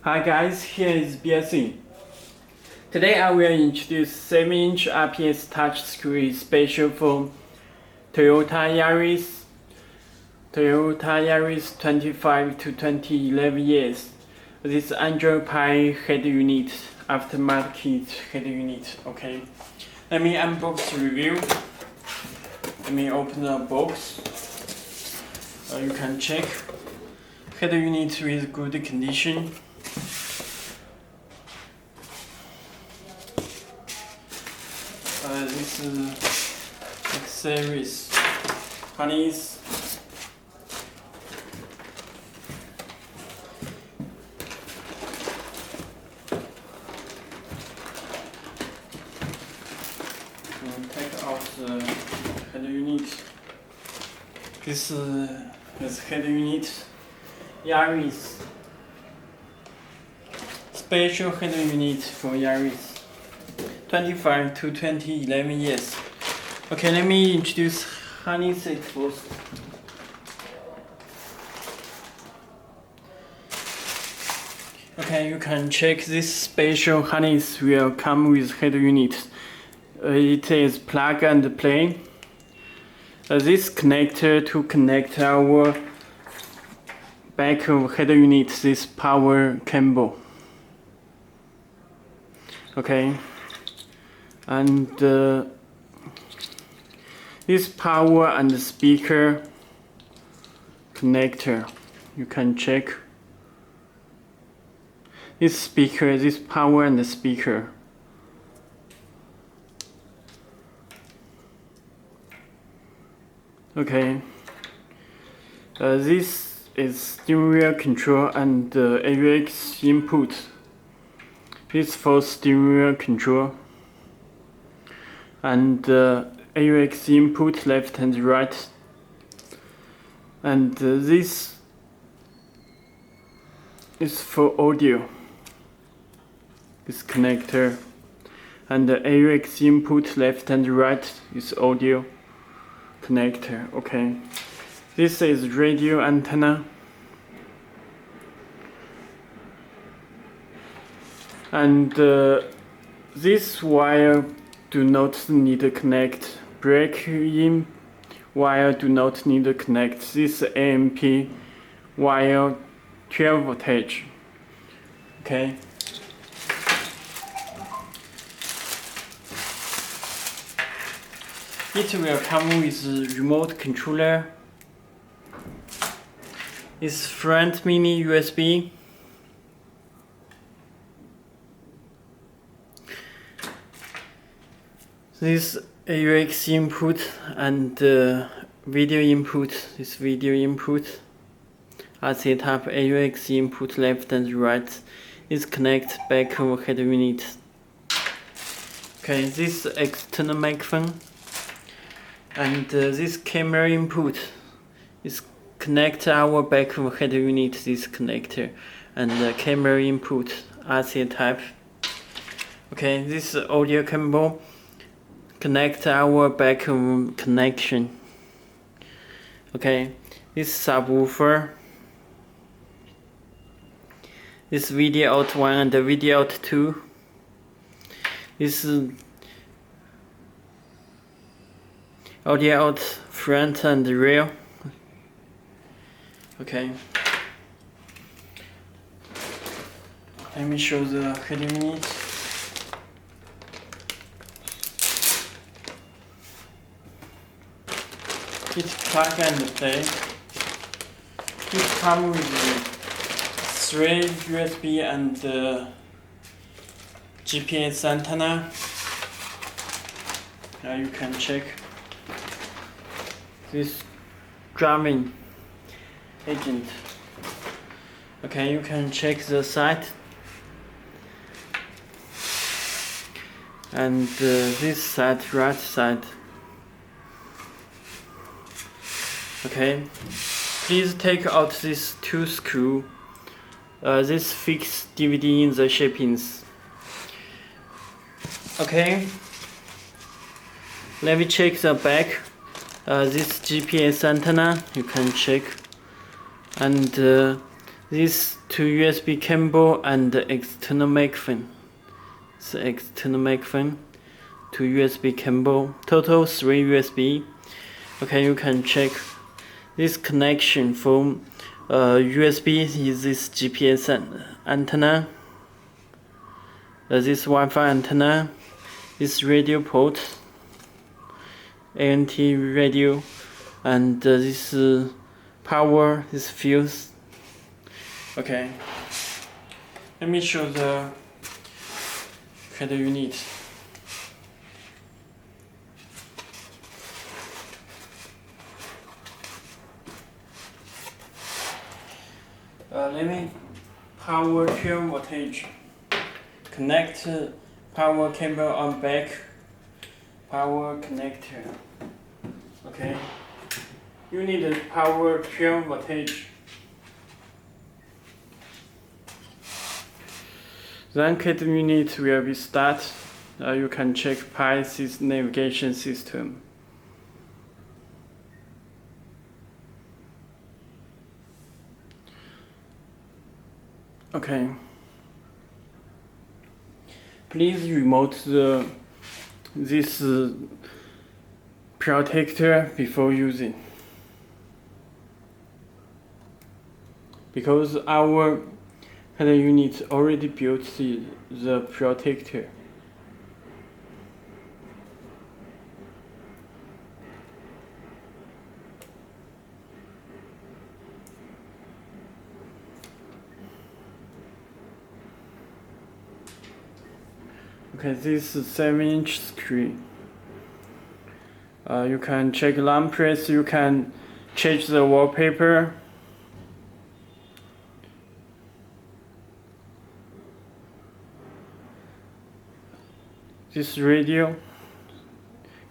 Hi guys, here is Belsee. Today I will introduce 7-inch IPS touchscreen special for Toyota Yaris 25 to 2011 years. This Android Pie head unit, aftermarket head unit. Okay, let me unbox the review. Let me open the box. You can check head unit with good condition. This is Yaris harness. Take out the head unit. This is head unit. Yaris. Special head unit for Yaris. 25 to 2011 years. Okay, let me introduce harness first. Okay, you can check this special harness will come with head unit. It is plug and play. This connector to connect our back of head unit, this power cable. Okay. And this power and speaker connector, you can check this speaker, this power and the speaker. Okay, this is steering wheel control and AUX input. This for steering wheel control. And AUX input left and right, and this is for audio, this connector, and the AUX input left and right is audio connector. Okay, this is radio antenna, and this wire do not need to connect. Break-in wire do not need to connect. This AMP wire 12 voltage. Okay. It will come with remote controller. It's front mini USB. This AUX input and video input, this video input are set up. AUX input left and right is connect back of head unit. Okay, this external microphone and this camera input is connect our back of head unit, this connector, and the camera input are set up. Okay, this audio cable connect our back connection. Okay, this subwoofer, this video out 1 and the video out 2. This audio out front and rear. Okay, let me show the head unit. It's plug and play. It comes with 3 USB and GPS antenna. Now you can check this drumming agent. Okay, you can check the side and this side, right side. Okay, please take out these 2 screws. This fix DVD in the shapings. Okay, let me check the back. This GPS antenna you can check, and These two USB cable and the external microphone. The external microphone, two USB cable, total 3 USB. Okay, you can check this connection from USB is this GPS antenna, this Wi-Fi antenna, this radio port, ANT radio, and this power, this fuse. Okay, let me show the header unit. Let me power 12 voltage. Connect power cable on back. Power connector. Okay. You need a power 12 voltage. Then header unit will be start. You can check PI's navigation system. Okay. Please remove this protector before using, because our header unit already built the protector. Okay, this is 7-inch screen. You can check lamp press, you can change the wallpaper. This radio,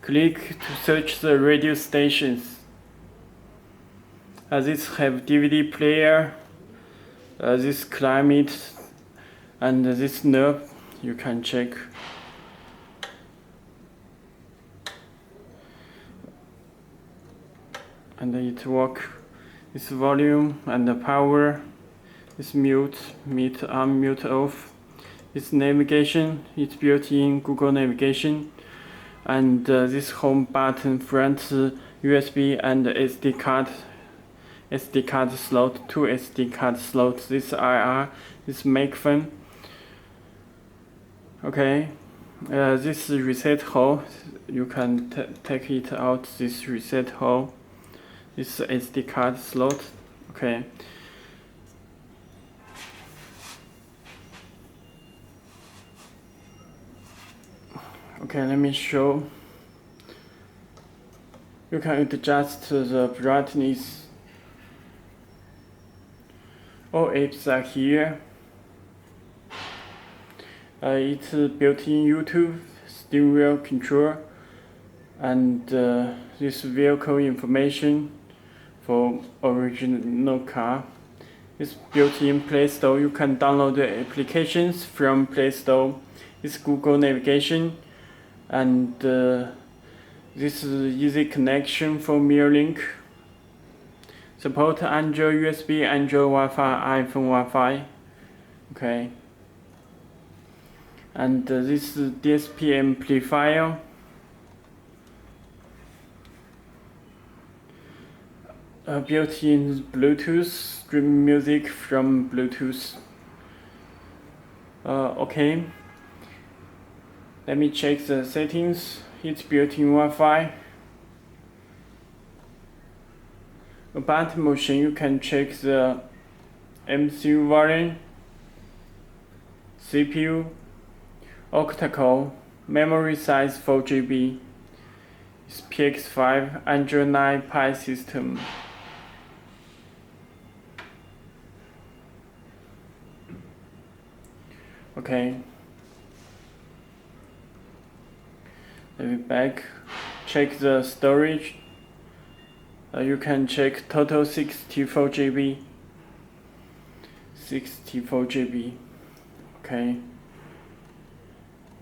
click to search the radio stations. This have DVD player, this climate, and this knob you can check. And it work. This volume and the power. This mute, on, mute off. This navigation, it's built in Google Navigation. And this home button, front USB and SD card slot, two SD card slots. This IR, this microphone. Okay, this reset hole, you can take it out. This reset hole. This SD card slot. Okay. Okay, let me show. You can adjust the brightness. All apps are here. It's built-in YouTube, steering wheel control, and this vehicle information for original car. It's built-in Play Store. You can download the applications from Play Store. It's Google Navigation, and this is easy connection for Mirrorlink. Support Android USB, Android Wi-Fi, iPhone Wi-Fi. Okay. And this is DSP amplifier. Built-in Bluetooth, stream music from Bluetooth. Okay. Let me check the settings. It's built-in Wi-Fi. About motion, you can check the MCU variant, CPU, octa-core, memory size 4 GB. It's PX5, Android 9 Pie system. Okay. Let me back. Check the storage. You can check total 64 GB. 64 GB. Okay.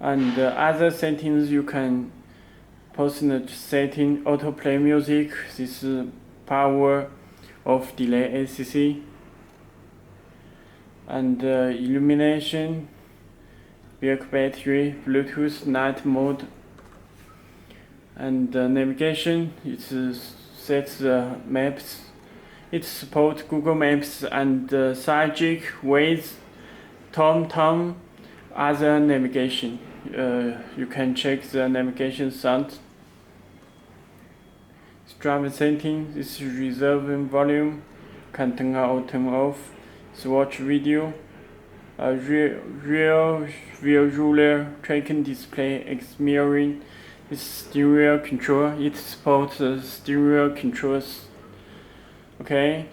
And other settings you can personal setting, autoplay music. This is power off delay ACC. and illumination, vehicle battery, Bluetooth, night mode, and navigation. It sets the maps. It supports Google Maps and Sidekick, Waze, TomTom, other navigation. You can check the navigation sound. Driver settings. This is reserving volume. Can turn on or turn off. Watch video. Rear ruler, tracking display, X mirroring. This stereo control. It supports stereo controls. Okay.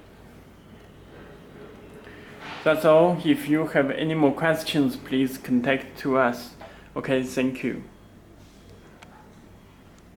That's all. If you have any more questions, please contact to us. Okay, thank you.